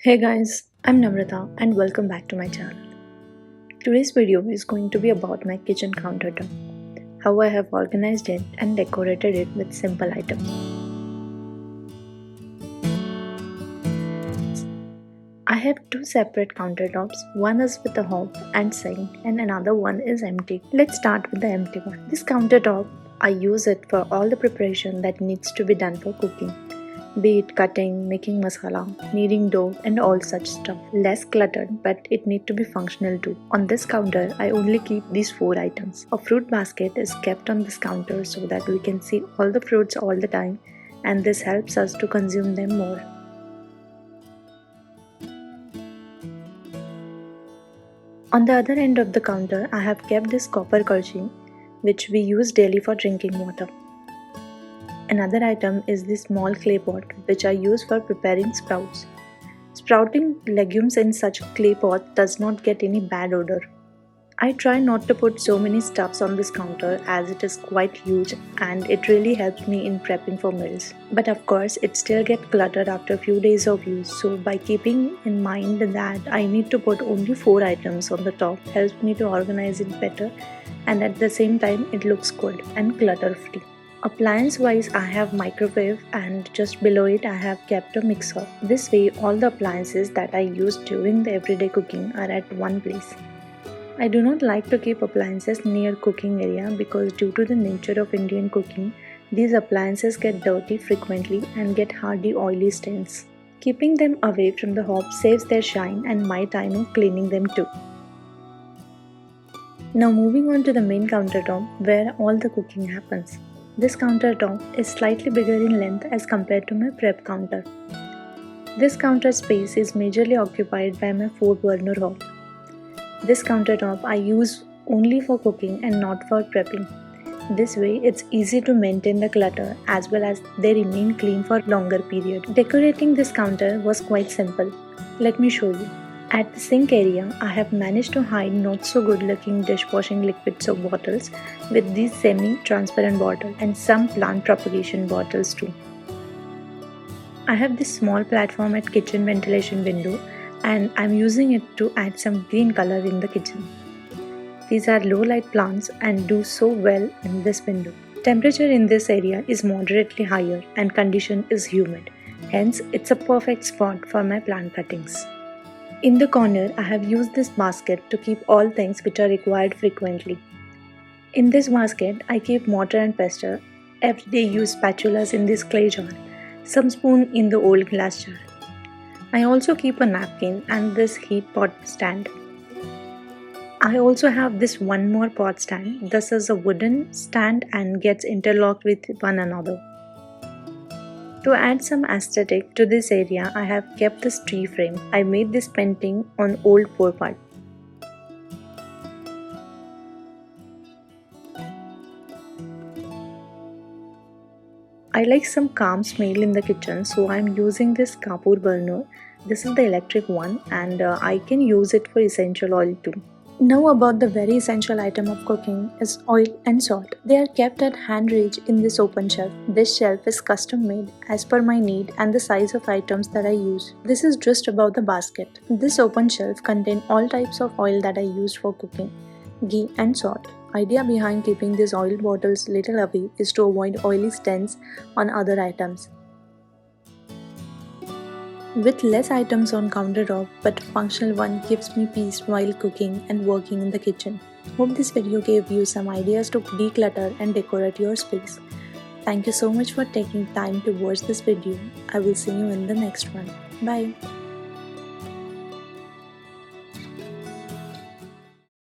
Hey guys, I'm Namrata and welcome back to my channel. Today's video is going to be about my kitchen countertop, how I have organized it and decorated it with simple items. I have two separate countertops, one is with a hob and sink and another one is empty. Let's start with the empty one. This countertop, I use it for all the preparation that needs to be done for cooking. Be it cutting, making masala, kneading dough and all such stuff. Less cluttered, but it need to be functional too. On this counter, I only keep these 4 items. A fruit basket is kept on this counter so that we can see all the fruits all the time, and this helps us to consume them more. On the other end of the counter, I have kept this copper kolchi, which we use daily for drinking water. Another item is this small clay pot which I use for preparing sprouts. Sprouting legumes in such clay pot does not get any bad odor. I try not to put so many stuffs on this counter as it is quite huge and it really helps me in prepping for meals. But of course it still gets cluttered after a few days of use, so by keeping in mind that I need to put only 4 items on the top helps me to organize it better, and at the same time it looks good and clutter free. Appliance wise, I have microwave and just below it I have kept a mixer. This way all the appliances that I use during the everyday cooking are at one place. I do not like to keep appliances near cooking area because due to the nature of Indian cooking, these appliances get dirty frequently and get hardy oily stains. Keeping them away from the hob saves their shine and my time of cleaning them too. Now moving on to the main countertop where all the cooking happens. This countertop is slightly bigger in length as compared to my prep counter. This counter space is majorly occupied by my 4-burner hob. This countertop I use only for cooking and not for prepping. This way it's easy to maintain the clutter as well as they remain clean for longer period. Decorating this counter was quite simple. Let me show you. At the sink area, I have managed to hide not so good looking dishwashing liquid soap bottles with these semi-transparent bottles and some plant propagation bottles too. I have this small platform at kitchen ventilation window and I'm using it to add some green color in the kitchen. These are low light plants and do so well in this window. Temperature in this area is moderately higher and condition is humid. Hence, it's a perfect spot for my plant cuttings. In the corner, I have used this basket to keep all things which are required frequently. In this basket, I keep mortar and pestle, everyday use spatulas in this clay jar, some spoon in the old glass jar. I also keep a napkin and this heat pot stand. I also have this one more pot stand. This is a wooden stand and gets interlocked with one another. To add some aesthetic to this area, I have kept this tree frame. I made this painting on old port. I like some calm smell in the kitchen, so I am using this Kapoor burner. This is the electric one and I can use it for essential oil too. Now about the very essential item of cooking is oil and salt. They are kept at hand range in this open shelf. This shelf is custom made as per my need and the size of items that I use. This is just above the basket. This open shelf contains all types of oil that I use for cooking, ghee and salt. Idea behind keeping these oil bottles little away is to avoid oily stains on other items. With less items on countertop but functional one gives me peace while cooking and working in the kitchen. Hope this video gave you some ideas to declutter and decorate your space. Thank you so much for taking time to watch this video. I will see you in the next one. Bye.